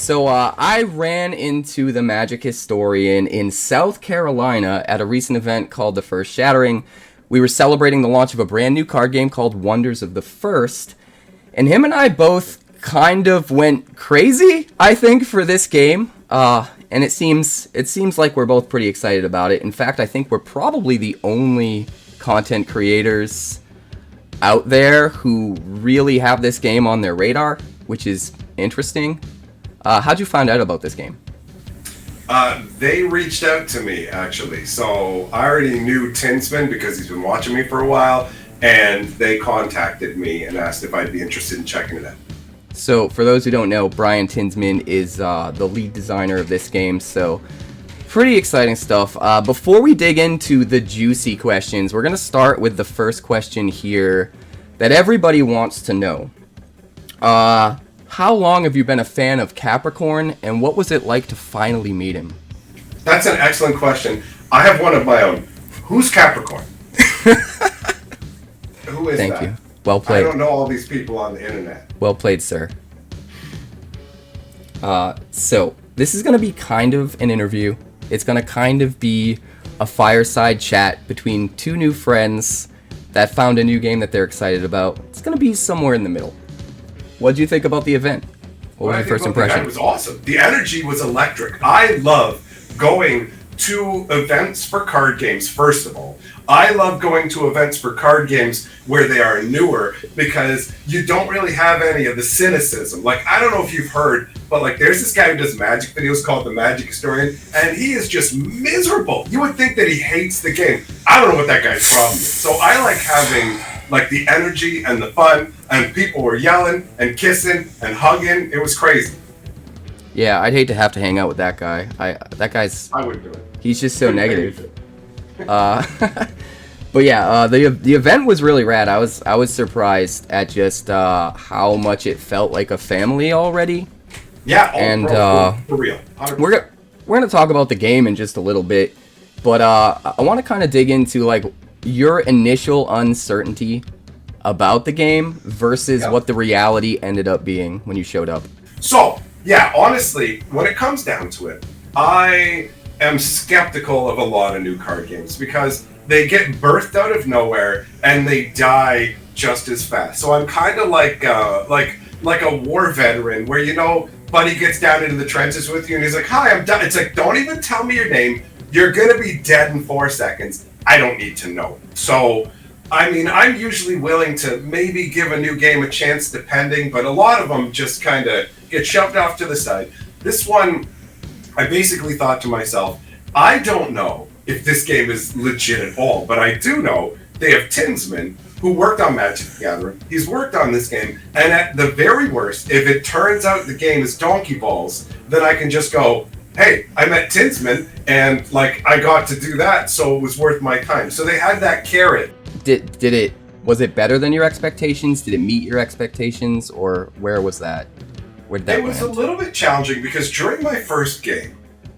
So I ran into the Magic Historian in South Carolina at a recent event called The First Shattering. We were celebrating the launch of a brand new card game called Wonders of the First, and him and I both kind of went crazy, I think, for this game. And it seems like we're both pretty excited about it. In fact, I think we're probably the only content creators out there who really have this game on their radar, which is interesting. How'd you find out about this game? They reached out to me, actually. So I already knew 𝑇𝑒𝑟𝑟𝑎𝑛𝑐𝑒 because he's been watching me for a while, and they contacted me and asked if I'd be interested in checking it out. So for those who don't know, Brian 𝑇𝑒𝑟𝑟𝑎𝑛𝑐𝑒 is the lead designer of this game, so pretty exciting stuff. Before we dig into the juicy questions, we're going to start with the first question here that everybody wants to know. How long have you been a fan of Capricorn, and what was it like to finally meet him? That's an excellent question. I have one of my own. Who's Capricorn? Who is Thank that? you. Well played. I don't know all these people on the internet. Well played, sir. So, this is going to be kind of an interview. It's going to kind of be a fireside chat between two new friends that found a new game that they're excited about. It's going to be somewhere in the middle. What did you think about the event? What was your first impression? It was awesome. The energy was electric. I love going to events for card games, first of all. I love going to events for card games where they are newer because you don't really have any of the cynicism. Like, I don't know if you've heard, but like there's this guy who does Magic videos called the Magic Historian, and he is just miserable. You would think that he hates the game. I don't know what that guy's problem is. So I like having like the energy and the fun, and people were yelling and kissing and hugging. It was crazy. Yeah, I'd hate to have to hang out with that guy. I wouldn't do it. He's just so negative. But yeah, the event was really rad. I was surprised at just how much it felt like a family already. Yeah, and for real. 100%. We're gonna talk about the game in just a little bit, but I want to kind of dig into like your initial uncertainty about the game versus what the reality ended up being when you showed up. So, yeah, honestly, when it comes down to it, I am skeptical of a lot of new card games because they get birthed out of nowhere and they die just as fast. So I'm kind of like a war veteran where, you know, buddy gets down into the trenches with you and he's like, "Hi, I'm done." It's like, don't even tell me your name. You're gonna be dead in 4 seconds. I don't need to know. So, I mean, I'm usually willing to maybe give a new game a chance depending, but a lot of them just kind of get shoved off to the side. This one, I basically thought to myself, I don't know if this game is legit at all, but I do know they have 𝑇𝑒𝑟𝑟𝑎𝑛𝑐𝑒 who worked on Magic the Gathering. He's worked on this game, and at the very worst, if it turns out the game is donkey balls, then I can just go, hey, I met 𝑇𝑒𝑟𝑟𝑎𝑛𝑐𝑒, and like I got to do that, so it was worth my time. So they had that carrot. Was it better than your expectations? Did it meet your expectations, or where was that? Where did that It was land? a little bit challenging because during my first game,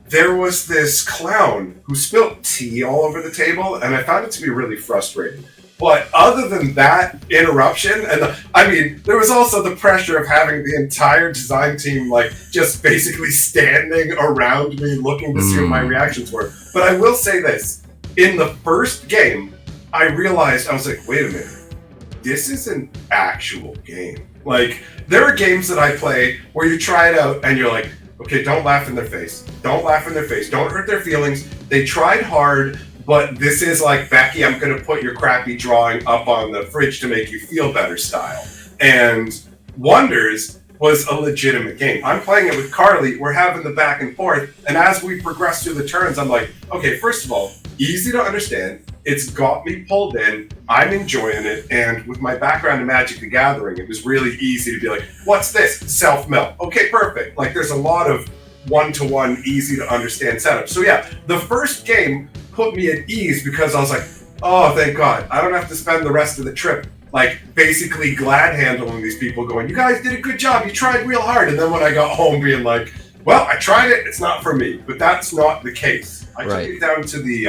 there was this clown who spilled tea all over the table, and I found it to be really frustrating. But other than that interruption, and I mean, there was also the pressure of having the entire design team like just basically standing around me looking to see what my reactions were. But I will say this, in the first game, I realized, I was like, wait a minute, this is an actual game. Like, there are games that I play where you try it out and you're like, okay, don't laugh in their face. Don't laugh in their face. Don't hurt their feelings. They tried hard, but this is like, Becky, I'm going to put your crappy drawing up on the fridge to make you feel better style. And Wonders was a legitimate game. I'm playing it with Carly. We're having the back and forth. And as we progress through the turns, I'm like, okay, first of all, easy to understand. It's got me pulled in. I'm enjoying it. And with my background in Magic the Gathering, it was really easy to be like, what's this? Self-mill. Okay, perfect. Like, there's a lot of one-to-one, easy to understand setup. So yeah, the first game put me at ease because I was like, oh, thank God. I don't have to spend the rest of the trip like basically glad handling these people going, you guys did a good job. You tried real hard. And then when I got home being like, well, I tried it. It's not for me. But that's not the case. I took it down to the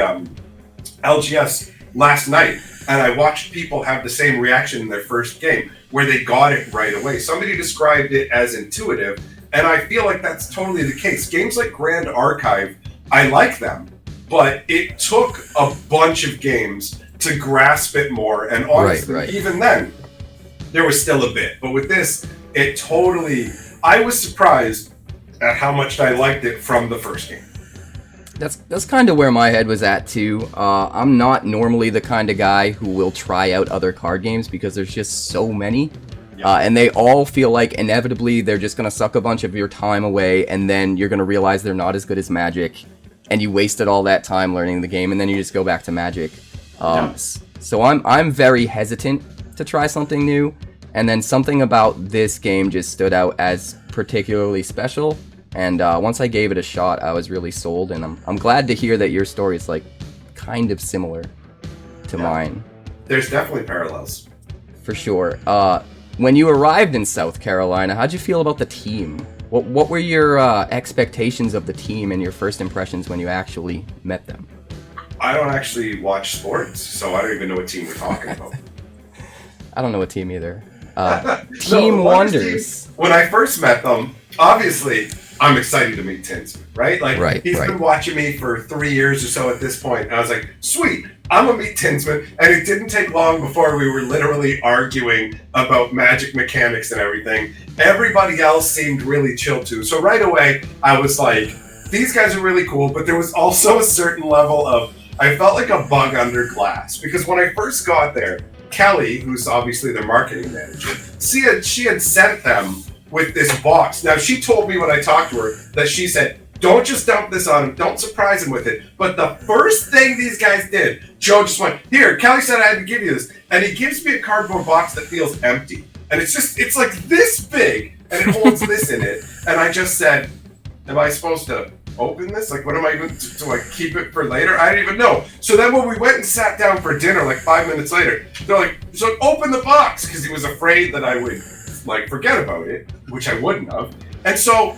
LGS last night, and I watched people have the same reaction in their first game where they got it right away. Somebody described it as intuitive, And I feel like that's totally the case. Games like Grand Archive, I like them, but it took a bunch of games to grasp it more. And honestly, even then, there was still a bit. But with this, I was surprised at how much I liked it from the first game. That's kind of where my head was at too. I'm not normally the kind of guy who will try out other card games because there's just so many. And they all feel like inevitably they're just going to suck a bunch of your time away, and then you're going to realize they're not as good as Magic, and you wasted all that time learning the game, and then you just go back to Magic. So I'm very hesitant to try something new, and then something about this game just stood out as particularly special, and once I gave it a shot, I was really sold, and I'm glad to hear that your story is like kind of similar to mine. There's definitely parallels. For sure. When you arrived in South Carolina, how'd you feel about the team? What were your expectations of the team and your first impressions when you actually met them? I don't actually watch sports, so I don't even know what team we're talking about. I don't know what team either. Team Wonders. Team, when I first met them, obviously, I'm excited to meet Tinsman, right? Like, he's been watching me for 3 years or so at this point, and I was like, sweet, I'm gonna meet Tinsman. And it didn't take long before we were literally arguing about Magic mechanics and everything. Everybody else seemed really chill too. So right away, I was like, these guys are really cool, but there was also a certain level of, I felt like a bug under glass. Because when I first got there, Kelly, who's obviously their marketing manager, she had sent them with this box. Now, she told me when I talked to her that she said, don't just dump this on him, don't surprise him with it. But the first thing these guys did, Joe just went, here, Kelly said I had to give you this. And he gives me a cardboard box that feels empty. And it's like this big, and it holds this in it. And I just said, am I supposed to open this? Like, what am I going to do? I keep it for later? I didn't even know. So then when we went and sat down for dinner, like 5 minutes later, they're like, so open the box, because he was afraid that I would, like, forget about it, which I wouldn't have. And so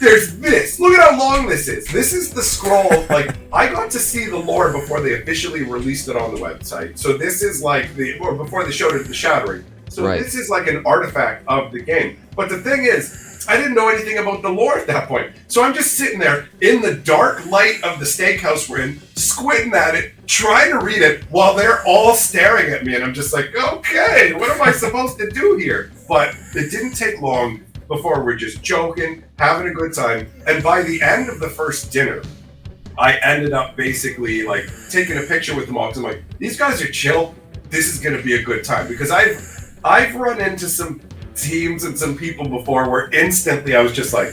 there's this. Look at how long this is. This is the scroll. Like, I got to see the lore before they officially released it on the website. So this is like or before they showed it at the Shattering. So this is like an artifact of the game. But the thing is, I didn't know anything about the lore at that point. So I'm just sitting there in the dark light of the steakhouse we're in, squinting at it, trying to read it, while they're all staring at me. And I'm just like, okay, what am I supposed to do here? But it didn't take long before we're just joking, having a good time. And by the end of the first dinner, I ended up basically like taking a picture with them all, because I'm like, these guys are chill. This is going to be a good time. Because I've run into some teams and some people before where instantly I was just like,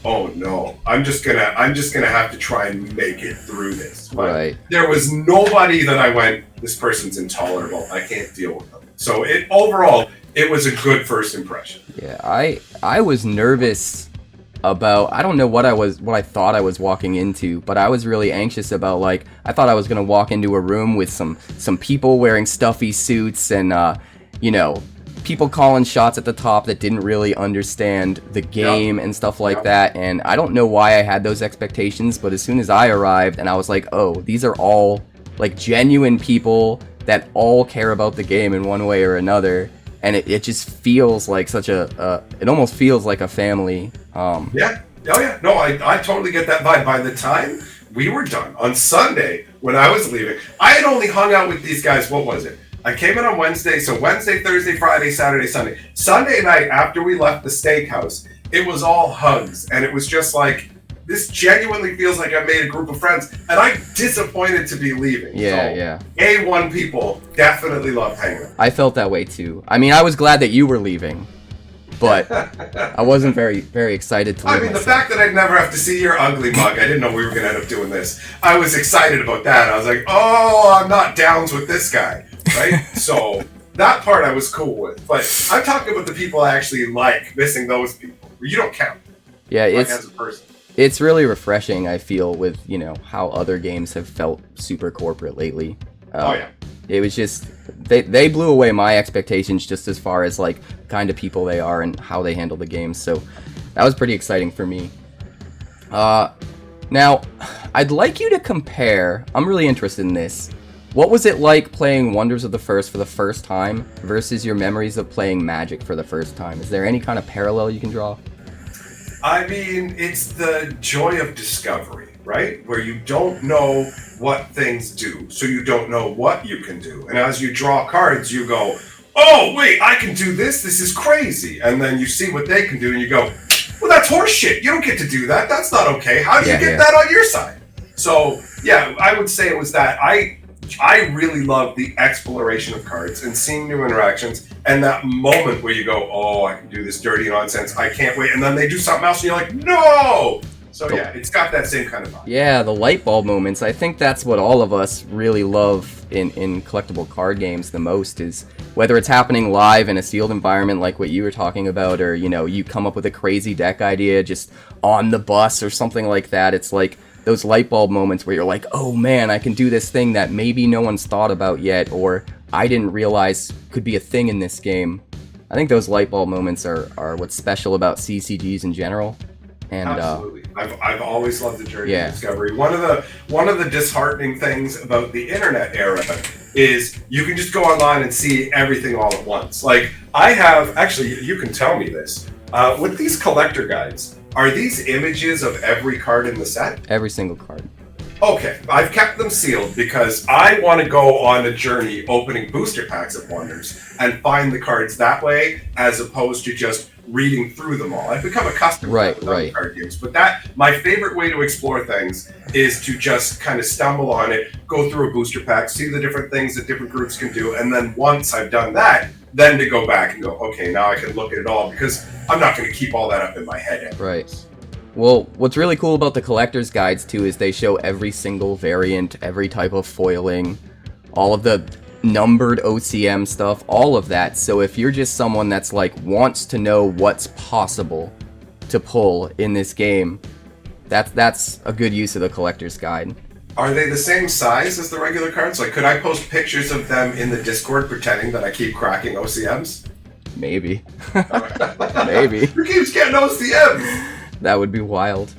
oh no, I'm just gonna have to try and make it through this. But there was nobody that I went, this person's intolerable, I can't deal with them. So overall, it was a good first impression. Yeah, I was nervous about, I don't know what I thought I was walking into, but I was really anxious about, like, I thought I was gonna walk into a room with some people wearing stuffy suits and people calling shots at the top that didn't really understand the game and stuff like that. And I don't know why I had those expectations, but as soon as I arrived and I was like, oh, these are all like genuine people that all care about the game in one way or another. And it just feels like it almost feels like a family. Yeah. Oh yeah. No, I totally get that vibe. By the time we were done on Sunday, when I was leaving, I had only hung out with these guys, what was it? I came in on Wednesday, so Wednesday, Thursday, Friday, Saturday, Sunday. Sunday night, after we left the steakhouse, it was all hugs, and it was just like, this genuinely feels like I made a group of friends, and I'm disappointed to be leaving. Yeah. A1 people definitely love hanging out. I felt that way too. I mean, I was glad that you were leaving, but I wasn't very, very excited to leave. I mean, the fact that I'd never have to see your ugly mug, I didn't know we were going to end up doing this. I was excited about that. I was like, oh, I'm not downs with this guy. Right? So that part I was cool with. But I'm talking about the people I actually like, missing those people. You don't count. Yeah, like as a person. It's really refreshing, I feel, with, how other games have felt super corporate lately. It was just, they blew away my expectations just as far as, like, kind of people they are and how they handle the games. So that was pretty exciting for me. Now, I'd like you to compare, I'm really interested in this. What was it like playing Wonders of the First for the first time versus your memories of playing Magic for the first time? Is there any kind of parallel you can draw? I mean, it's the joy of discovery, right? Where you don't know what things do, so you don't know what you can do. And as you draw cards, you go, oh, wait, I can do this? This is crazy. And then you see what they can do, and you go, well, that's horseshit. You don't get to do that. That's not okay. How do you get that on your side? So, yeah, I would say it was that. I really love the exploration of cards and seeing new interactions and that moment where you go, oh, I can do this dirty nonsense. I can't wait. And then they do something else and you're like, no! So yeah, it's got that same kind of vibe. Yeah, the light bulb moments. I think that's what all of us really love in collectible card games the most, is whether it's happening live in a sealed environment like what you were talking about, or, you know, you come up with a crazy deck idea just on the bus or something like that. It's like those light bulb moments where you're like, oh man, I can do this thing that maybe no one's thought about yet, or I didn't realize could be a thing in this game. I think those light bulb moments are what's special about CCGs in general. And absolutely. I've always loved the journey of discovery. One of the disheartening things about the internet era is you can just go online and see everything all at once. Like, I have, actually, you can tell me this, with these collector guides, are these images of every card in the set? Every single card. Okay, I've kept them sealed because I want to go on a journey opening booster packs of Wonders and find the cards that way, as opposed to just reading through them all. I've become accustomed to that card games, but my favorite way to explore things is to just kind of stumble on it, go through a booster pack, see the different things that different groups can do, and then once I've done that, then to go back and go, okay, now I can look at it all, because I'm not going to keep all that up in my head anyways. Right. Well, what's really cool about the collector's guides too is they show every single variant, every type of foiling, all of the numbered OCM stuff, all of that. So if you're just someone that's like wants to know what's possible to pull in this game, that's a good use of the collector's guide. Are they the same size as the regular cards? Like, could I post pictures of them in the Discord pretending that I keep cracking OCMs? Maybe. Maybe. Who keeps getting OCMs? That would be wild.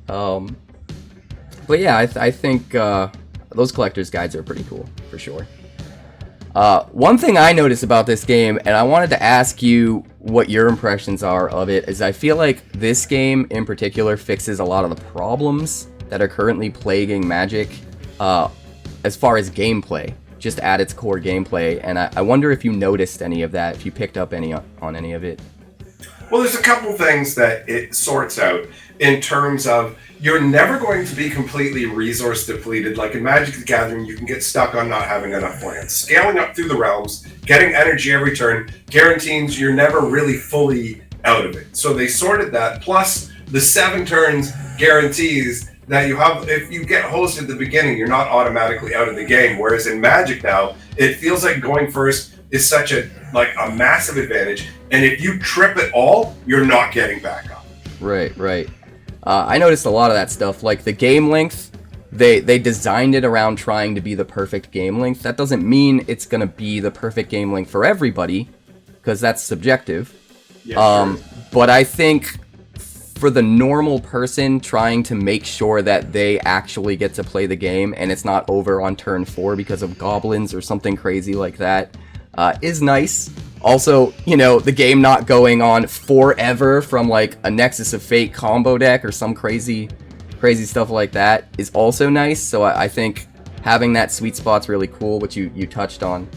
But yeah, I think those collector's guides are pretty cool, for sure. One thing I noticed about this game, and I wanted to ask you what your impressions are of it, is I feel like this game in particular fixes a lot of the problems that are currently plaguing Magic as far as gameplay, just at its core gameplay. And I wonder if you noticed any of that, if you picked up on any of it. Well, there's a couple things that it sorts out in terms of you're never going to be completely resource depleted. Like in Magic the Gathering, you can get stuck on not having enough lands. Scaling up through the realms, getting energy every turn, guarantees you're never really fully out of it. So they sorted that, plus the 7 turns guarantees that you have, if you get hosed at the beginning, you're not automatically out of the game. Whereas in Magic now, it feels like going first is such a massive advantage. And if you trip at all, you're not getting back up. Right. I noticed a lot of that stuff, like the game length. They designed it around trying to be the perfect game length. That doesn't mean it's going to be the perfect game length for everybody, because that's subjective. Yeah, sure. But I think for the normal person trying to make sure that they actually get to play the game and it's not over on turn 4 because of goblins or something crazy like that, is nice. Also, you know, the game not going on forever from like a Nexus of Fate combo deck or some crazy stuff like that is also nice. So I think having that sweet spot's really cool, which you touched on.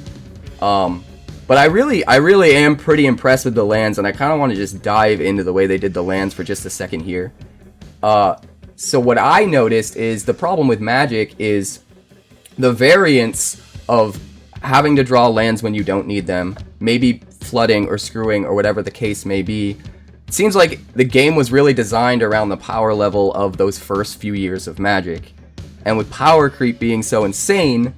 But I really am pretty impressed with the lands, and I kind of want to just dive into the way they did the lands for just a second here. So what I noticed is the problem with Magic is the variance of having to draw lands when you don't need them, maybe flooding or screwing or whatever the case may be. It seems like the game was really designed around the power level of those first few years of Magic. And with power creep being so insane,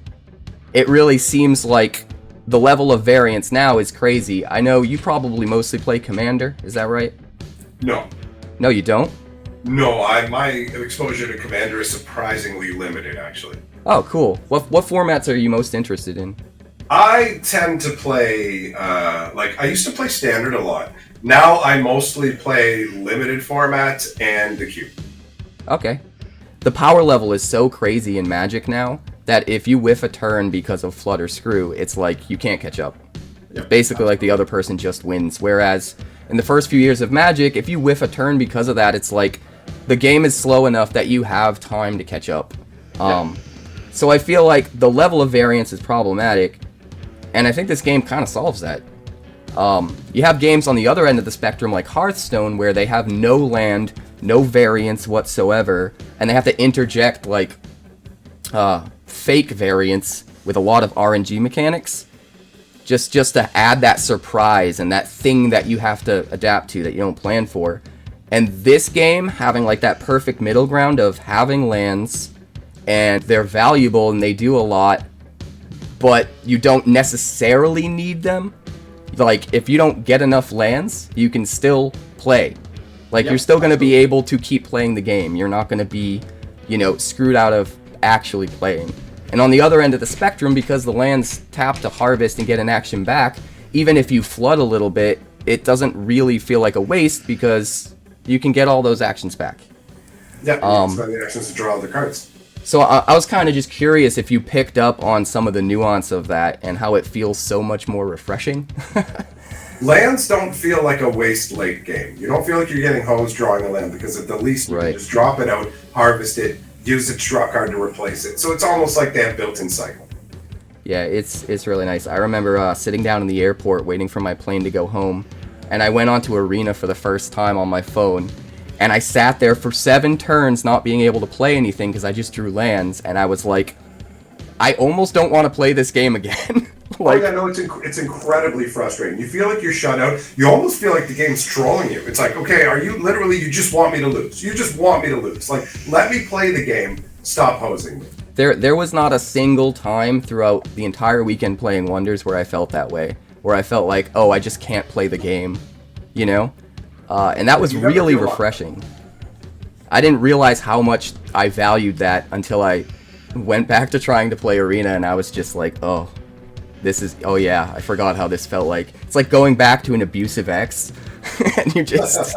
it really seems like the level of variance now is crazy. I know you probably mostly play Commander, is that right? No. No, you don't? No, my exposure to Commander is surprisingly limited, actually. Oh, cool. What formats are you most interested in? I tend to play, I used to play Standard a lot. Now I mostly play limited formats and the cube. Okay. The power level is so crazy in Magic now that if you whiff a turn because of flood or screw, it's like you can't catch up. Yep, Basically, like the other person just wins. Whereas in the first few years of Magic, if you whiff a turn because of that, it's like the game is slow enough that you have time to catch up. So I feel like the level of variance is problematic, and I think this game kind of solves that. You have games on the other end of the spectrum like Hearthstone where they have no land, no variance whatsoever, and they have to interject like fake variance with a lot of RNG mechanics just to add that surprise and that thing that you have to adapt to that you don't plan for. And this game having like that perfect middle ground of having lands and they're valuable and they do a lot, but you don't necessarily need them. Like, if you don't get enough lands, you can still play. Like, you're still going to be able to keep playing the game. You're not going to be, screwed out of actually playing. And on the other end of the spectrum, because the lands tap to harvest and get an action back, even if you flood a little bit, it doesn't really feel like a waste because you can get all those actions back. Yeah, you can spend the actions to draw the cards. So I was kind of just curious if you picked up on some of the nuance of that and how it feels so much more refreshing. Lands don't feel like a waste late game. You don't feel like you're getting hosed drawing a land because at the least you can just drop it out, harvest it, use a draw card to replace it. So it's almost like they have built-in cycle. Yeah, it's really nice. I remember sitting down in the airport waiting for my plane to go home, and I went onto Arena for the first time on my phone. And I sat there for 7 turns not being able to play anything because I just drew lands, and I was like, I almost don't want to play this game again. Like, no, it's incredibly frustrating. You feel like you're shut out. You almost feel like the game's trolling you. It's like, okay, you just want me to lose. You just want me to lose. Like, let me play the game. Stop hosing me. There was not a single time throughout the entire weekend playing Wonders where I felt that way. Where I felt like, oh, I just can't play the game. And that was really refreshing. I didn't realize how much I valued that until I went back to trying to play Arena, and I was just like, oh yeah, I forgot how this felt like. It's like going back to an abusive ex, and you just...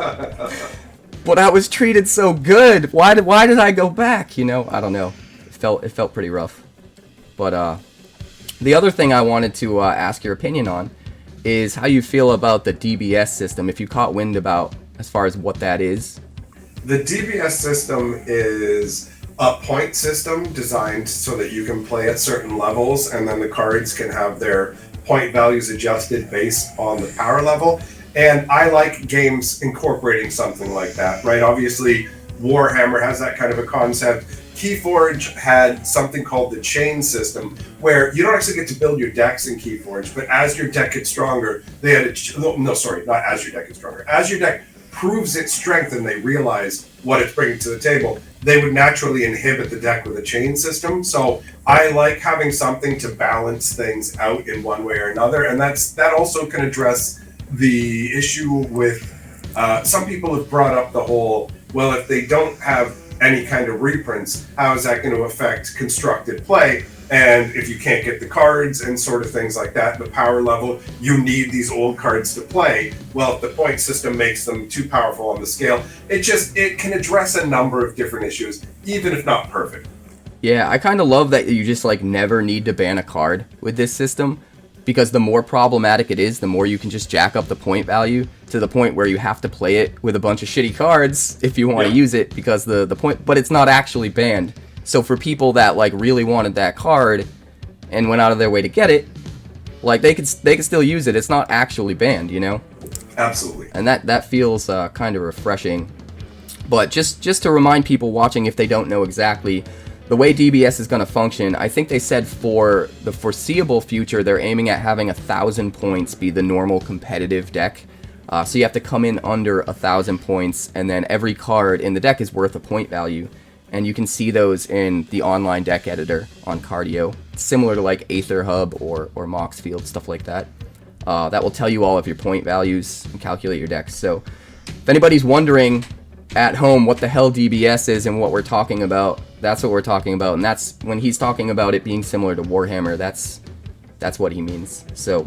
But I was treated so good. Why did I go back? I don't know. It felt pretty rough. But the other thing I wanted to ask your opinion on is how you feel about the DBS system, if you caught wind about as far as what that is. The DBS system is a point system designed so that you can play at certain levels, and then the cards can have their point values adjusted based on the power level. And I like games incorporating something like that, right? Obviously, Warhammer has that kind of a concept. Keyforge had something called the chain system, where you don't actually get to build your decks in Keyforge, but as your deck gets stronger, not as your deck gets stronger. As your deck proves its strength and they realize what it's bringing to the table, they would naturally inhibit the deck with a chain system. So I like having something to balance things out in one way or another, and that also can address the issue with some people have brought up the whole, well, if they don't have any kind of reprints, how is that going to affect constructed play? And if you can't get the cards and sort of things like that, the power level, you need these old cards to play. Well, if the point system makes them too powerful on the scale, it can address a number of different issues, even if not perfect. Yeah, I kind of love that you just never need to ban a card with this system, because the more problematic it is, the more you can just jack up the point value to the point where you have to play it with a bunch of shitty cards if you want to use it, because the point, but it's not actually banned. So for people that really wanted that card and went out of their way to get it, they could still use it. It's not actually banned, Absolutely. And that feels kind of refreshing. But just to remind people watching, if they don't know exactly the way DBS is going to function, I think they said for the foreseeable future, they're aiming at having 1,000 points be the normal competitive deck. So you have to come in under 1,000 points, and then every card in the deck is worth a point value. And you can see those in the online deck editor on Cardio. It's similar to Aether Hub or Moxfield, stuff like that. That will tell you all of your point values and calculate your decks. So if anybody's wondering at home what the hell DBS is and what we're talking about, that's what we're talking about. And that's when he's talking about it being similar to Warhammer, that's what he means. So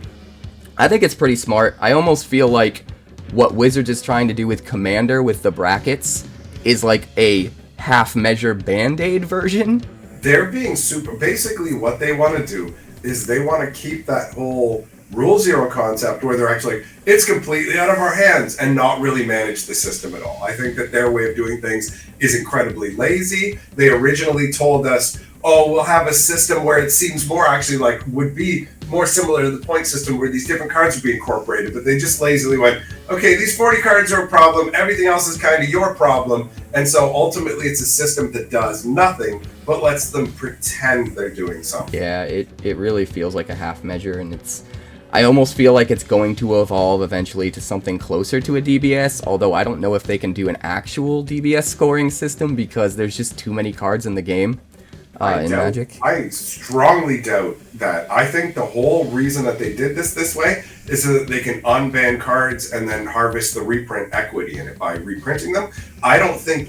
I think it's pretty smart. I almost feel like what Wizards is trying to do with Commander with the brackets is a half-measure Band-Aid version. They're being basically what they want to do is they want to keep that whole Rule Zero concept where they're actually, it's completely out of our hands and not really manage the system at all. I think that their way of doing things is incredibly lazy. They originally told us, oh, we'll have a system where it seems more actually like would be more similar to the point system where these different cards would be incorporated, but they just lazily went, okay, these 40 cards are a problem, everything else is kind of your problem, and so ultimately it's a system that does nothing but lets them pretend they're doing something. Yeah, it really feels like a half measure, and I almost feel like it's going to evolve eventually to something closer to a DBS, although I don't know if they can do an actual DBS scoring system because there's just too many cards in the game. Magic. I strongly doubt that. I think the whole reason that they did this way is so that they can unban cards and then harvest the reprint equity in it by reprinting them. I think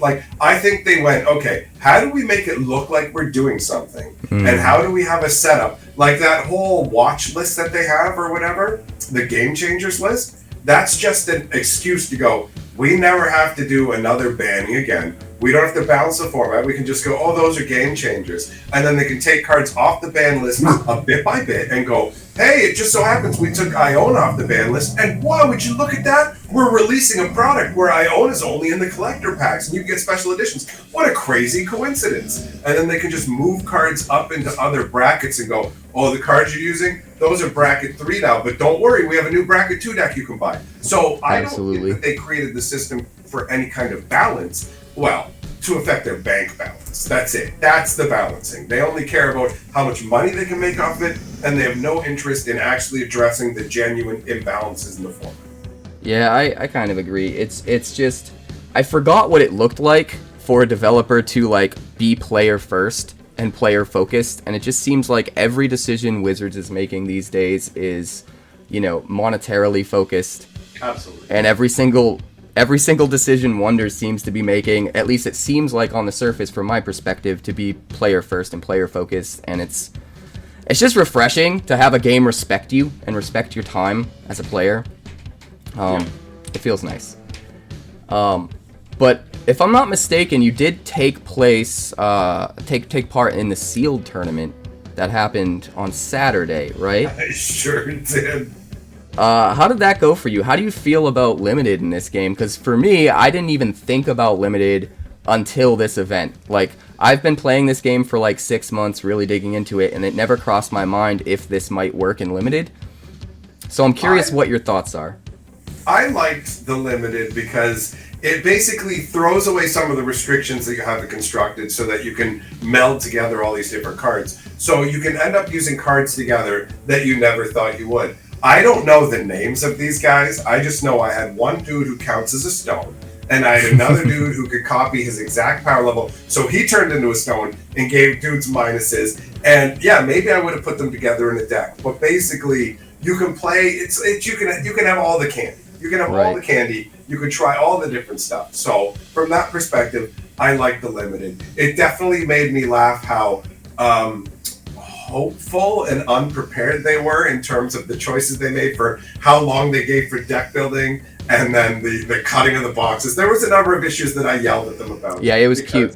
they went, okay, how do we make it look like we're doing something? And how do we have a setup? Like that whole watch list that they have or whatever, the Game Changers list, that's just an excuse to go, we never have to do another banning again. We don't have to balance the format. We can just go, oh, those are game changers. And then they can take cards off the ban list a bit by bit and go, hey, it just so happens we took Ionia off the ban list. And wow, would you look at that? We're releasing a product where Ionia is only in the collector packs and you get special editions. What a crazy coincidence. And then they can just move cards up into other brackets and go, oh, the cards you're using, those are bracket 3 now. But don't worry, we have a new bracket 2 deck you can buy. So I don't think that they created the system for any kind of balance. Well, to affect their bank balance. That's it. That's the balancing. They only care about how much money they can make off it, and they have no interest in actually addressing the genuine imbalances in the format. Yeah, I kind of agree. It's just, I forgot what it looked like for a developer to like be player first and player focused, and it just seems like every decision Wizards is making these days is, monetarily focused. Absolutely. And every single decision Wonders seems to be making, at least it seems like on the surface from my perspective, to be player first and player focused, and it's just refreshing to have a game respect you and respect your time as a player. It feels nice. But if I'm not mistaken, you did take part in the sealed tournament that happened on Saturday, right? I sure did. How did that go for you? How do you feel about Limited in this game? Because for me, I didn't even think about Limited until this event. Like, I've been playing this game for like 6 months, really digging into it, and it never crossed my mind if this might work in Limited. So I'm curious what your thoughts are. I liked the Limited because it basically throws away some of the restrictions that you have constructed so that you can meld together all these different cards. So you can end up using cards together that you never thought you would. I don't know the names of these guys. I just know I had one dude who counts as a stone, and I had another dude who could copy his exact power level. So he turned into a stone and gave dudes minuses. And yeah, maybe I would have put them together in a deck. But basically, you can play. You can have all the candy. You can have all the candy. You can try all the different stuff. So from that perspective, I like the Limited. It definitely made me laugh how hopeful and unprepared they were in terms of the choices they made for how long they gave for deck building and then the cutting of the boxes. There was a number of issues that I yelled at them about. Yeah, it was cute.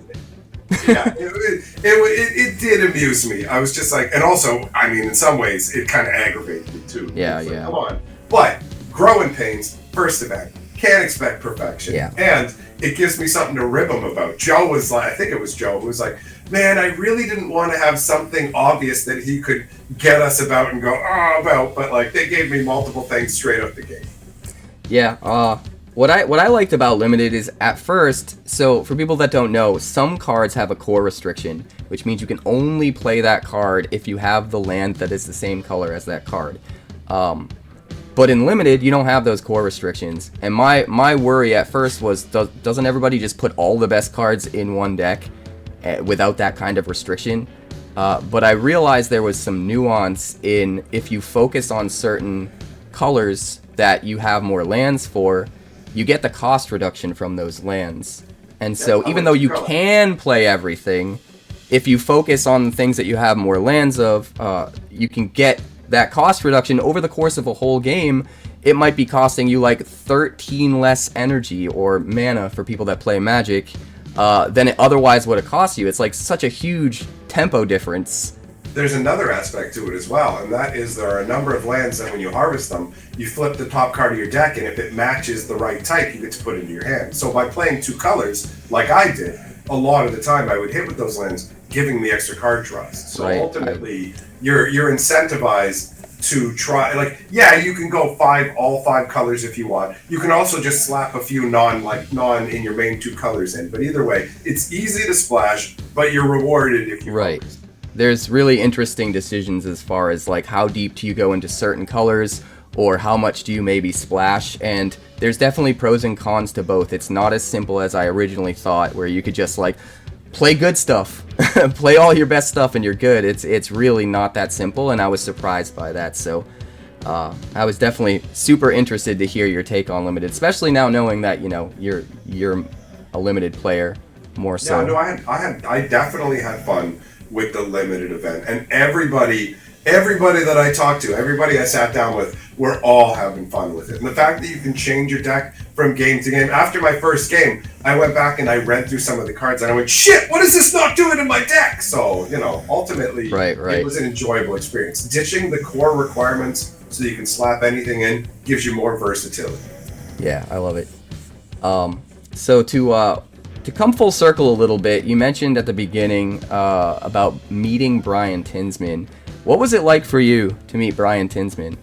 Yeah, it did amuse me. I was just like, and also, I mean, in some ways, it kind of aggravated me too. Yeah, like, yeah. Come on. But Growing Pains, first event, can't expect perfection. Yeah. And it gives me something to rib them about. Joe was like, I think it was Joe, who was like, man, I really didn't want to have something obvious that he could get us about and go, about, but like they gave me multiple things straight up the gate. Yeah, what I liked about Limited is at first, so for people that don't know, some cards have a core restriction, which means you can only play that card if you have the land that is the same color as that card. But in Limited, you don't have those core restrictions. And my worry at first was, doesn't everybody just put all the best cards in one deck without that kind of restriction? But I realized there was some nuance in if you focus on certain colors that you have more lands for, you get the cost reduction from those lands. And so even though you can play everything, if you focus on the things that you have more lands of, you can get that cost reduction over the course of a whole game. It might be costing you like 13 less energy or mana for people that play Magic than it otherwise would have cost you. It's like such a huge tempo difference there's another aspect to it as well, and that is there are a number of lands that when you harvest them, you flip the top card of your deck, and if it matches the right type, you get to put it into your hand. So by playing 2 colors, like I did, a lot of the time I would hit with those lands, giving me extra card trust. So ultimately, you're incentivized to try, like, yeah, you can go all 5 colors if you want. You can also just slap a few non in your main 2 colors in. But either way, it's easy to splash, but you're rewarded if you harvest. There's really interesting decisions as far as like how deep do you go into certain colors, or how much do you maybe splash, and there's definitely pros and cons to both. It's not as simple as I originally thought, where you could just like play good stuff, play all your best stuff and you're good. It's really not that simple, and I was surprised by that. So I was definitely super interested to hear your take on Limited, especially now knowing that, you know, you're a Limited player more so. Yeah, no, I definitely had fun with the Limited event, and everybody that I talked to, everybody I sat down with, we're all having fun with it. And the fact that you can change your deck from game to game. After my first game, I went back and I read through some of the cards and I went, shit, what is this not doing in my deck? So, you know, ultimately, it was an enjoyable experience. Ditching the core requirements so you can slap anything in gives you more versatility. Yeah, I love it. So to come full circle a little bit, you mentioned at the beginning about meeting Brian Tinsman. What was it like for you to meet Brian Tinsman?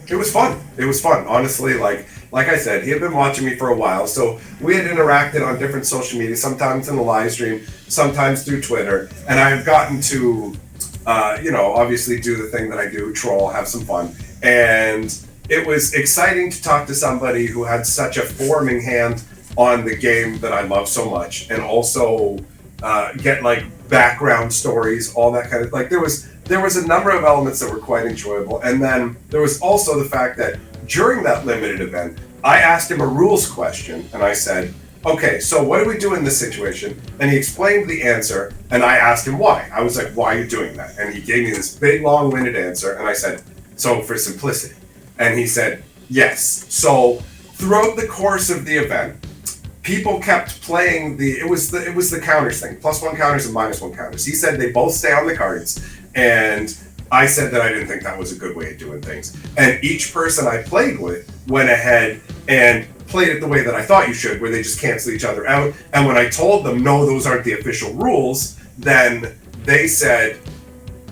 It was fun. Honestly, like I said, he had been watching me for a while, so we had interacted on different social media, sometimes in the live stream, sometimes through Twitter, and I have gotten to, obviously do the thing that I do, troll, have some fun, and it was exciting to talk to somebody who had such a forming hand on the game that I love so much, and also get like background stories, all that kind of, like there was a number of elements that were quite enjoyable. And then there was also the fact that during that limited event, I asked him a rules question, and I said, okay, so what do we do in this situation? And he explained the answer, and I asked him why. I was like, why are you doing that? And he gave me this big, long-winded answer, and I said, so for simplicity. And he said, yes. So throughout the course of the event, people kept playing it was the counters thing, +1 counters and -1 counters. He said they both stay on the cards, and I said that I didn't think that was a good way of doing things. And each person I played with went ahead and played it the way that I thought you should, where they just cancel each other out. And when I told them, no, those aren't the official rules, then they said,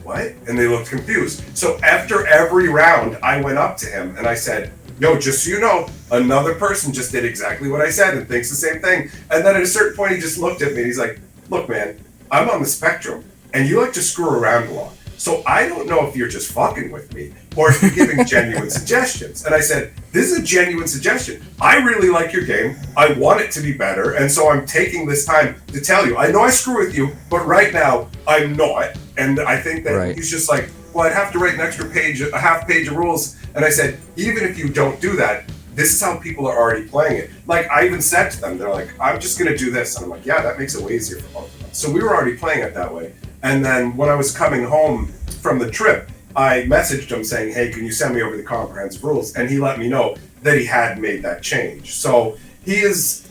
what? And they looked confused. So after every round, I went up to him and I said, yo, just so you know, another person just did exactly what I said and thinks the same thing. And then at a certain point, he just looked at me and he's like, look, man, I'm on the spectrum and you like to screw around a lot. So I don't know if you're just fucking with me or if you're giving genuine suggestions. And I said, this is a genuine suggestion. I really like your game. I want it to be better. And so I'm taking this time to tell you, I know I screw with you, but right now I'm not. And I think that he's just like, well, I'd have to write an extra page, a half page of rules. And I said, even if you don't do that, this is how people are already playing it. Like, I even said to them, they're like, I'm just going to do this. And I'm like, yeah, that makes it way easier for both of us. So we were already playing it that way. And then when I was coming home from the trip, I messaged him saying, hey, can you send me over the comprehensive rules? And he let me know that he had made that change. So he is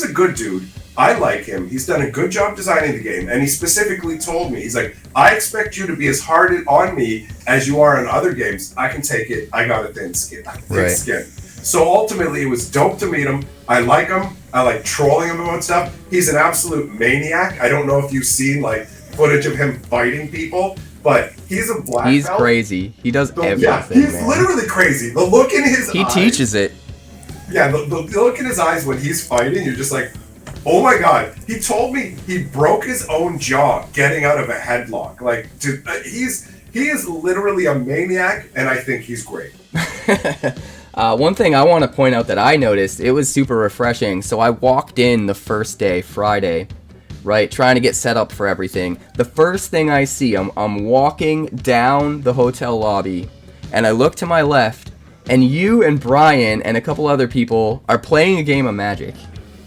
a good dude. I like him. He's done a good job designing the game. And he specifically told me, he's like, I expect you to be as hard on me as you are in other games. I can take it. I got a thin skin. So ultimately, it was dope to meet him. I like him. I like trolling him about stuff. He's an absolute maniac. I don't know if you've seen like footage of him fighting people, but he's a black belt. He's crazy. He does everything, yeah, he's literally crazy. The look in his eyes. He teaches it. Yeah, the look in his eyes when he's fighting, you're just like, oh my god. He told me he broke his own jaw getting out of a headlock. Like, dude, he is literally a maniac, and I think he's great. One thing I want to point out that I noticed, it was super refreshing. So I walked in the first day, Friday, right, trying to get set up for everything. The first thing I see, I'm walking down the hotel lobby, and I look to my left, and you and Brian and a couple other people are playing a game of Magic.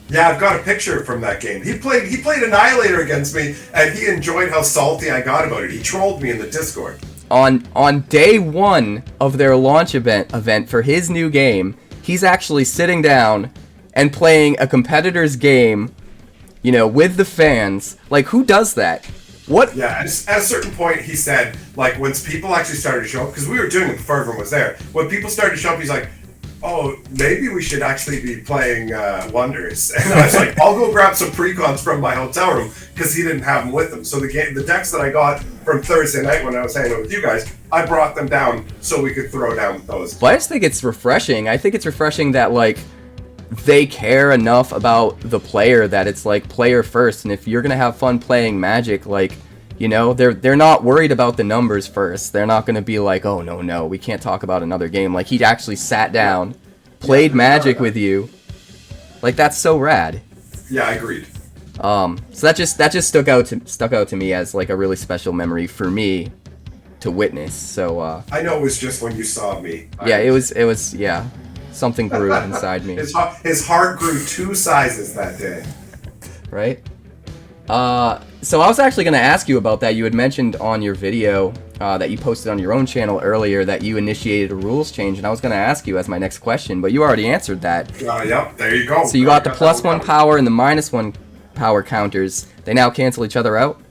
Yeah, I've got a picture from that game. He played Annihilator against me, and he enjoyed how salty I got about it. He trolled me in the Discord. On day one of their launch event for his new game, he's actually sitting down and playing a competitor's game, you know, with the fans. Like, who does that? What? Yeah, at a certain point, he said, like, once people actually started to show up, because we were doing it before everyone was there, when people started to show up, he's like, oh, maybe we should actually be playing Wonders. And I was like, I'll go grab some precons from my hotel room, because he didn't have them with him. So the decks that I got from Thursday night when I was hanging out with you guys, I brought them down so we could throw down those. But I just think it's refreshing. I think it's refreshing that, like, they care enough about the player that it's like player first, and if you're gonna have fun playing Magic, like, you know, they're not worried about the numbers first. They're not gonna be like, oh no, we can't talk about another game. Like, he actually sat down, played Magic with you. Like, that's so rad. Yeah, I agreed. So that just stuck out to me as like a really special memory for me to witness. So I know it was just when you saw me. Yeah, it was yeah. Something grew inside me. His heart grew 2 sizes that day. Right? So I was actually going to ask you about that. You had mentioned on your video that you posted on your own channel earlier that you initiated a rules change, and I was going to ask you as my next question, but you already answered that. Yep, there you go. So you got the +1 power and the -1 power counters. They now cancel each other out?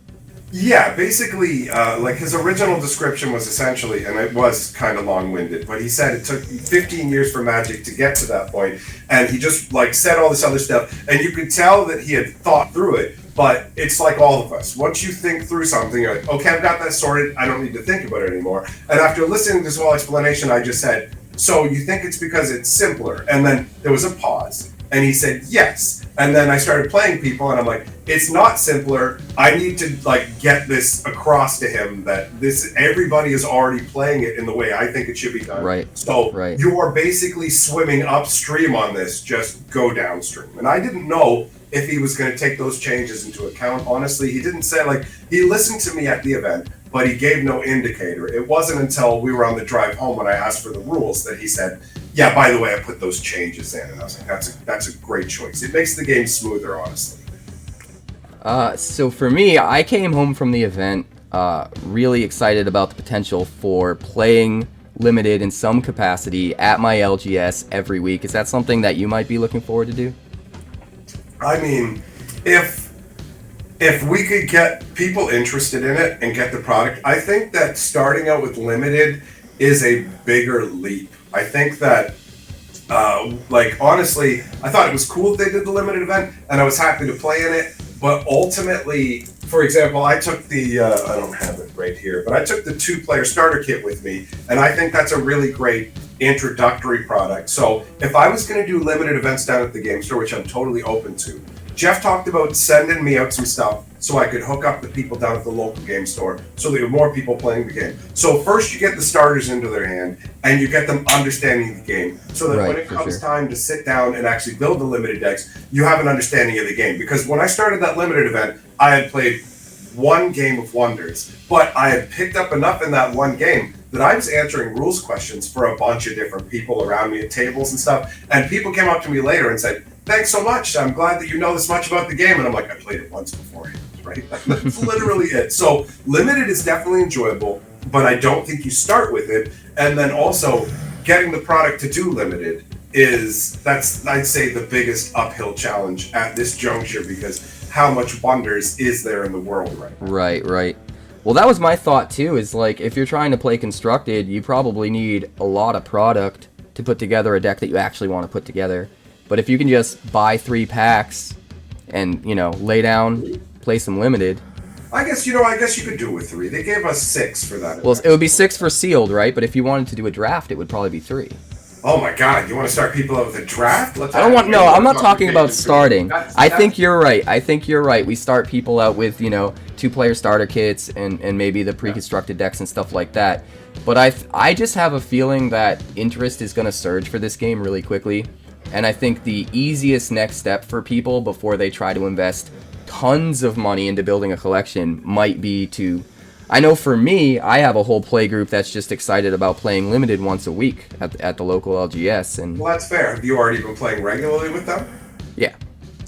Yeah, basically, like his original description was essentially, and it was kind of long-winded, but he said it took 15 years for Magic to get to that point, and he just like said all this other stuff, and you could tell that he had thought through it. But it's like all of us. Once you think through something, you're like, okay, I've got that sorted. I don't need to think about it anymore. And after listening to this whole explanation, I just said, so you think it's because it's simpler? And then there was a pause. And he said, yes. And then I started playing people, and I'm like, it's not simpler. I need to like get this across to him that everybody is already playing it in the way I think it should be done. Right. So right. You are basically swimming upstream on this. Just go downstream. And I didn't know if he was going to take those changes into account. Honestly, he didn't say, like, he listened to me at the event, but he gave no indicator. It wasn't until we were on the drive home when I asked for the rules that he said, yeah, by the way, I put those changes in. And I was like, that's a great choice. It makes the game smoother, honestly. So for me, I came home from the event really excited about the potential for playing Limited in some capacity at my LGS every week. Is that something that you might be looking forward to do? I mean, if we could get people interested in it and get the product, I think that starting out with Limited is a bigger leap. I think that, like, honestly, I thought it was cool that they did the Limited event, and I was happy to play in it, but ultimately, for example, I took the, I don't have it right here, but I took the 2-player starter kit with me, and I think that's a really great introductory product. So if I was going to do limited events down at the game store, which I'm totally open to, Jeff talked about sending me out some stuff so I could hook up the people down at the local game store so there were more people playing the game. So first you get the starters into their hand and you get them understanding the game so that when it comes time to sit down and actually build the limited decks, you have an understanding of the game. Because when I started that limited event, I had played 1 game of Wonders, but I had picked up enough in that 1 game that I was answering rules questions for a bunch of different people around me at tables and stuff. And people came up to me later and said, thanks so much. I'm glad that you know this much about the game. And I'm like, I played it once beforehand, right? That's literally it. So Limited is definitely enjoyable, but I don't think you start with it. And then also getting the product to do Limited that's, I'd say, the biggest uphill challenge at this juncture, because how much Wonders is there in the world right now? Right. Well, that was my thought too, is like, if you're trying to play Constructed, you probably need a lot of product to put together a deck that you actually want to put together. But if you can just buy 3 packs and, you know, lay down, play some Limited. I guess you could do it with 3. They gave us 6 for that. Well, it would be 6 for sealed, right? But if you wanted to do a draft, it would probably be 3. Oh my God! You want to start people out with a draft? I'm not talking about starting. I think you're right. We start people out with, you know, 2-player starter kits and maybe the pre-constructed decks and stuff like that. But I just have a feeling that interest is going to surge for this game really quickly. And I think the easiest next step for people before they try to invest tons of money into building a collection might be to... I know for me, I have a whole play group that's just excited about playing Limited once a week at the local LGS. And well, that's fair. Have you already been playing regularly with them? Yeah.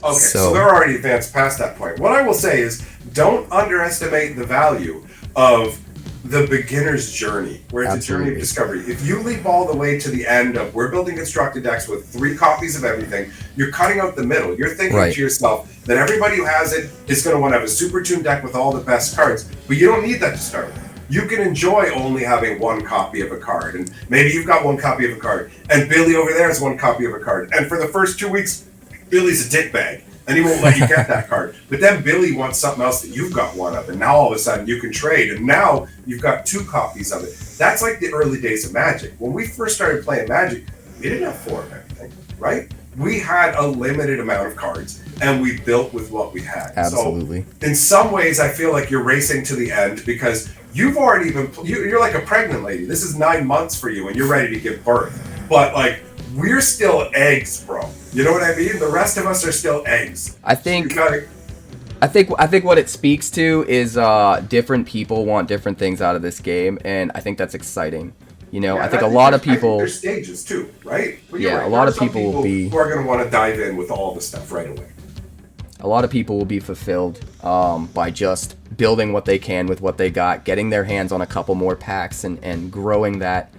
Okay, so they're already advanced past that point. What I will say is, don't underestimate the value of the beginner's journey, where it's Absolutely. a journey of discovery. If you leap all the way to the end of we're building constructed decks with 3 copies of everything, you're cutting out the middle. You're thinking Right. to yourself that everybody who has it is going to want to have a super tuned deck with all the best cards, but you don't need that to start with. You can enjoy only having 1 copy of a card, and maybe you've got 1 copy of a card, and Billy over there has 1 copy of a card, and for the first 2 weeks, Billy's a dickbag, and he won't let you get that card. But then Billy wants something else that you've got 1 of, and now all of a sudden you can trade, and now you've got 2 copies of it. That's like the early days of Magic. When we first started playing Magic, we didn't have 4 of everything, right? We had a limited amount of cards, and we built with what we had. Absolutely. So in some ways, I feel like you're racing to the end because you've already been, you're like a pregnant lady. This is 9 months for you, and you're ready to give birth. But like, we're still eggs, bro. You know what I mean? The rest of us are still eggs. I think. So I think what it speaks to is different people want different things out of this game, and I think that's exciting. You know, I think a lot of people. There's stages too, right? But you're Yeah, right. a lot There of are some people will be. who are going to want to dive in with all the stuff right away. A lot of people will be fulfilled by just building what they can with what they got, getting their hands on a couple more packs, and growing that.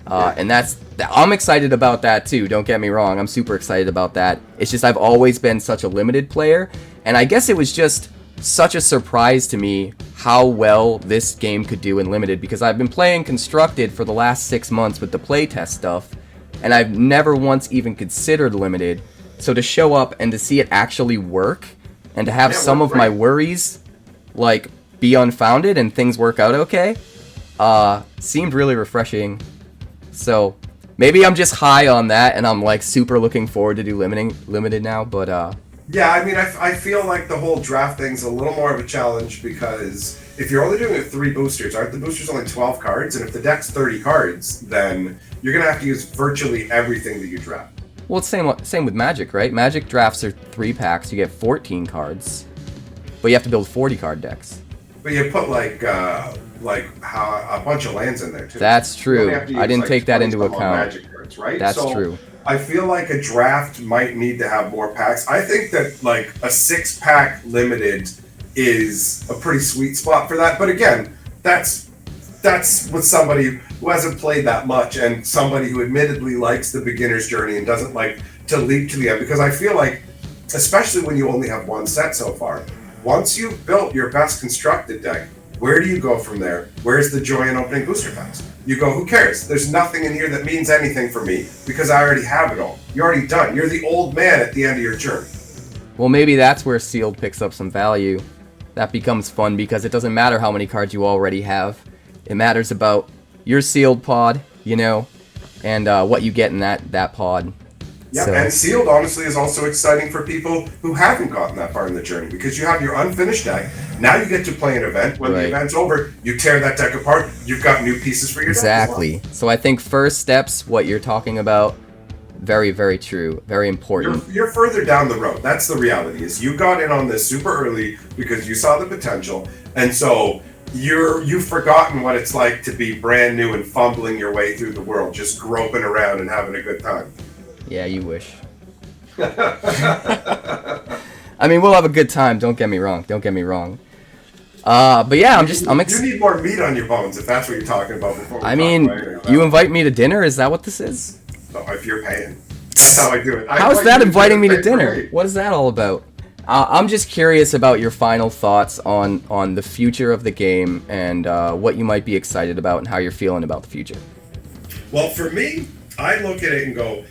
And I'm excited about that too. Don't get me wrong. I'm super excited about that. It's just I've always been such a limited player, and I guess it was just such a surprise to me how well this game could do in limited, because I've been playing constructed for the last 6 months with the playtest stuff, and I've never once even considered limited. So to show up and to see it actually work, and to have some of my worries like be unfounded and things work out okay, seemed really refreshing. So maybe I'm just high on that, and I'm like super looking forward to do limited now. But yeah, I mean, I feel like the whole draft thing's a little more of a challenge because if you're only doing it with 3 boosters, aren't the boosters only 12 cards? And if the deck's 30 cards, then you're gonna have to use virtually everything that you draft. well, it's same with Magic, right? Magic drafts are 3 packs. You get 14 cards, but you have to build 40 card decks. But you put like how a bunch of lands in there too. That's You only true. have to use, I didn't like, take that 20 into some odd account. Magic cards, right? That's So true. I feel like a draft might need to have more packs. I think that like a 6-pack limited is a pretty sweet spot for that. But again, that's with somebody who hasn't played that much and somebody who admittedly likes the beginner's journey and doesn't like to leap to the end. Because I feel like, especially when you only have 1 set so far, once you've built your best constructed deck, where do you go from there? Where's the joy in opening booster packs? You go, who cares? There's nothing in here that means anything for me because I already have it all. You're already done. You're the old man at the end of your journey. Well, maybe that's where sealed picks up some value. That becomes fun because it doesn't matter how many cards you already have. It matters about your sealed pod, you know, and what you get in that pod. Yeah, So- and sealed honestly is also exciting for people who haven't gotten that far in the journey because you have your unfinished deck. Now you get to play an event. When Right. the event's over, you tear that deck apart. You've got new pieces for your Exactly. deck as well. So I think first steps, what you're talking about, very, very true, very important. You're further down the road. That's the reality. Is you got in on this super early because you saw the potential, and so you've forgotten what it's like to be brand new and fumbling your way through the world, just groping around and having a good time. Yeah, you wish. I mean, we'll have a good time. Don't get me wrong. Don't get me wrong. But yeah, You need more meat on your bones if that's what you're talking about. Before we I talk mean, about anything else. you invite me to dinner? Is that what this is? No, if you're paying, that's how I do it. How is that inviting me to dinner? What is that all about? I'm just curious about your final thoughts on the future of the game and what you might be excited about and how you're feeling about the future. Well, for me, I look at it and go,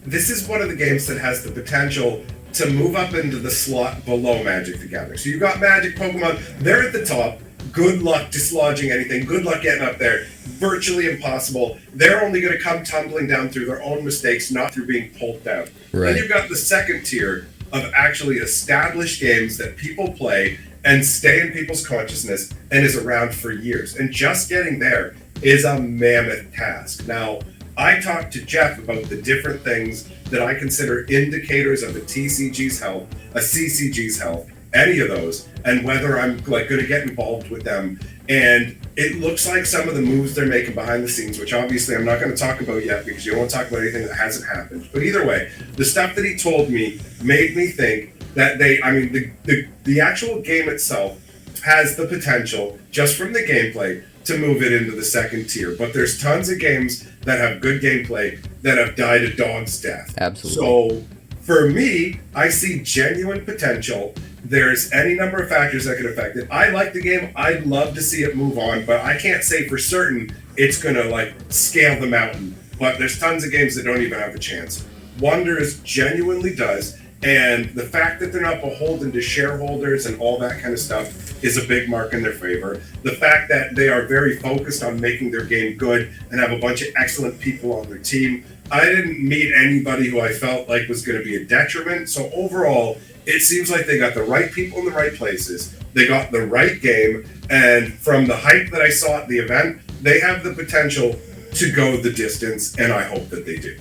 this is one of the games that has the potential to move up into the slot below Magic the Gathering. So you've got Magic, Pokemon, they're at the top. Good luck dislodging anything. Good luck getting up there. Virtually impossible. They're only going to come tumbling down through their own mistakes, not through being pulled down. Right. Then you've got the second tier of actually established games that people play and stay in people's consciousness and is around for years. And just getting there is a mammoth task. Now, I talked to Jeff about the different things that I consider indicators of a TCG's health, a CCG's health, any of those, and whether I'm like going to get involved with them. And it looks like some of the moves they're making behind the scenes, which obviously I'm not going to talk about yet because you don't want to talk about anything that hasn't happened. But either way, the stuff that he told me made me think that the actual game itself has the potential, just from the gameplay, to move it into the second tier. But there's tons of games that have good gameplay that have died a dog's death. Absolutely. So for me, I see genuine potential. There's any number of factors that could affect it. I like the game. I'd love to see it move on, but I can't say for certain it's going to like scale the mountain. But there's tons of games that don't even have a chance. Wonders genuinely does. And the fact that they're not beholden to shareholders and all that kind of stuff is a big mark in their favor. The fact that they are very focused on making their game good and have a bunch of excellent people on their team. I didn't meet anybody who I felt like was going to be a detriment. So overall, it seems like they got the right people in the right places. They got the right game. And from the hype that I saw at the event, they have the potential to go the distance, and I hope that they do.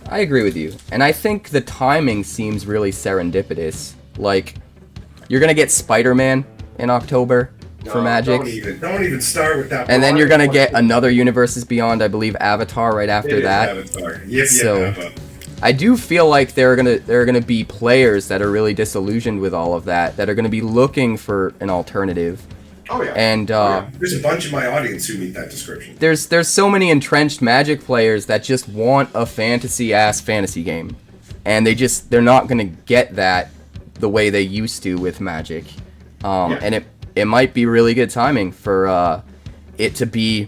I agree with you. And I think the timing seems really serendipitous. Like, you're going to get Spider-Man in October for Magic. Don't even start with that. And then you're going to get another Universes Beyond, I believe, Avatar right after that. Avatar. Yep, so I do feel like there are gonna be players that are really disillusioned with all of that are going to be looking for an alternative. Oh yeah. And there's a bunch of my audience who meet that description. There's so many entrenched Magic players that just want a fantasy game, and they're not gonna get that the way they used to with Magic. And it might be really good timing for it to be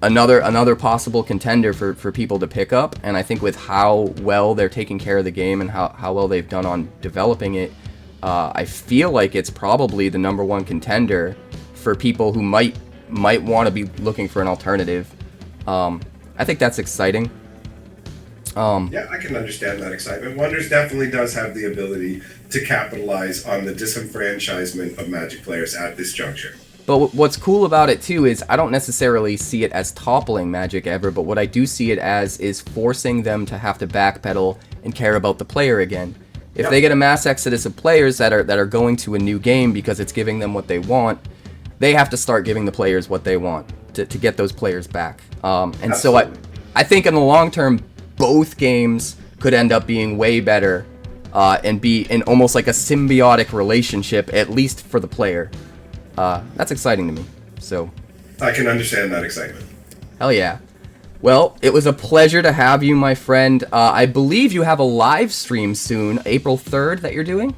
another possible contender for people to pick up. And I think with how well they're taking care of the game and how well they've done on developing it, I feel like it's probably the number one contender for people who might want to be looking for an alternative. I think that's exciting. Yeah, I can understand that excitement. Wonders definitely does have the ability to capitalize on the disenfranchisement of Magic players at this juncture. But what's cool about it too is I don't necessarily see it as toppling Magic ever, but what I do see it as is forcing them to have to backpedal and care about the player again. If they get a mass exodus of players that are going to a new game because it's giving them what they want, they have to start giving the players what they want to get those players back. And so I think in the long term, both games could end up being way better and be in almost like a symbiotic relationship, at least for the player. That's exciting to me. So I can understand that excitement. Hell yeah. Well, it was a pleasure to have you, my friend. I believe you have a live stream soon, April 3rd, that you're doing?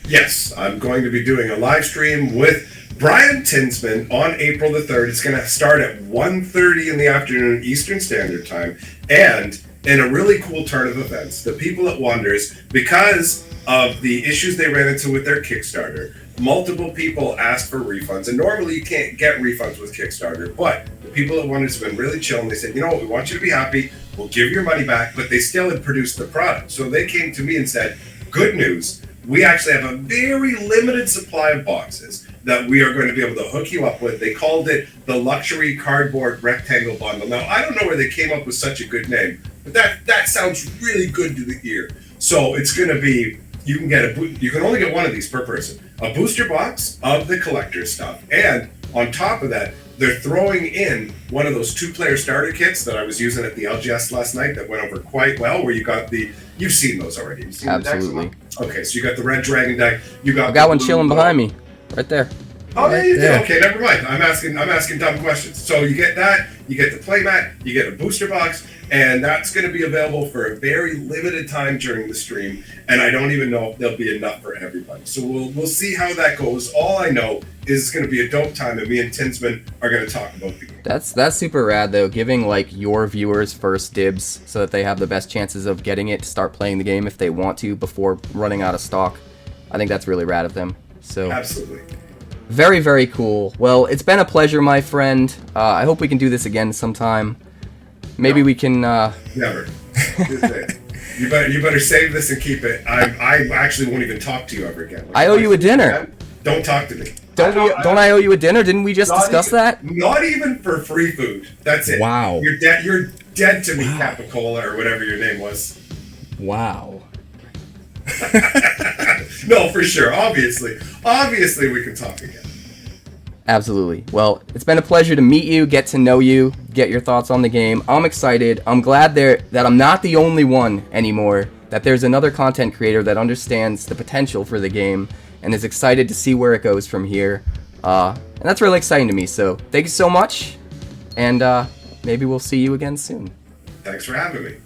Yes, I'm going to be doing a live stream with Brian Tinsman on April the 3rd. It's going to start at 1:30 in the afternoon Eastern Standard Time. And in a really cool turn of events, the people at Wonders, because of the issues they ran into with their Kickstarter, multiple people asked for refunds. And normally you can't get refunds with Kickstarter, but the people at Wonders have been really chill, and they said, you know what, we want you to be happy, we'll give your money back, but they still had produced the product. So they came to me and said, good news, we actually have a very limited supply of boxes that we are going to be able to hook you up with. They called it the Luxury Cardboard Rectangle Bundle. Now, I don't know where they came up with such a good name, but that sounds really good to the ear. So it's going to be, you can only get one of these per person. A booster box of the collector stuff. And on top of that, they're throwing in one of those 2-player starter kits that I was using at the LGS last night that went over quite well, where you got you've seen those already. You've seen absolutely. The decks? Okay, so you got the Red Dragon deck. I got one chilling behind me, right there. Oh, yeah, you did. Okay, never mind. I'm asking dumb questions. So you get that, you get the playmat, you get a booster box, and that's going to be available for a very limited time during the stream. And I don't even know if there'll be enough for everybody. So we'll see how that goes. All I know is it's going to be a dope time, and me and Tinsman are going to talk about the game. That's super rad though, giving like your viewers first dibs so that they have the best chances of getting it to start playing the game if they want to before running out of stock. I think that's really rad of them. So absolutely. Very, very cool. Well, it's been a pleasure, my friend. I hope we can do this again sometime. Maybe we can... Never. You better save this and keep it. I actually won't even talk to you ever again. I owe you a dinner. Don't talk to me. Don't I owe you a dinner? Didn't we just discuss that? Not even for free food. That's it. Wow. You're dead to me, Capicola, or whatever your name was. Wow. No, for sure. Obviously, we can talk again. Absolutely. Well, it's been a pleasure to meet you, get to know you, get your thoughts on the game. I'm excited. I'm glad that I'm not the only one anymore, that there's another content creator that understands the potential for the game and is excited to see where it goes from here. And that's really exciting to me. So thank you so much, and maybe we'll see you again soon. Thanks for having me.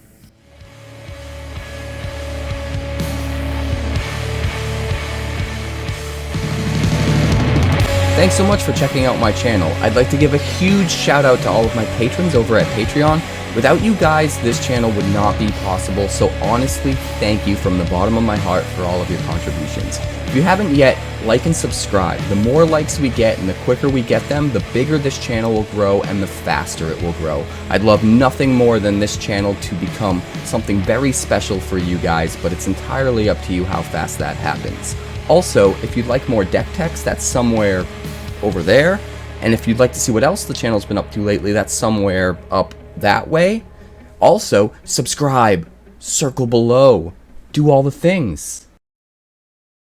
Thanks so much for checking out my channel. I'd like to give a huge shout out to all of my patrons over at Patreon. Without you guys, this channel would not be possible, so honestly, thank you from the bottom of my heart for all of your contributions. If you haven't yet, like and subscribe. The more likes we get and the quicker we get them, the bigger this channel will grow and the faster it will grow. I'd love nothing more than this channel to become something very special for you guys, but it's entirely up to you how fast that happens. Also, if you'd like more deck techs, that's somewhere over there. And if you'd like to see what else the channel's been up to lately, that's somewhere up that way. Also, subscribe, circle below, do all the things.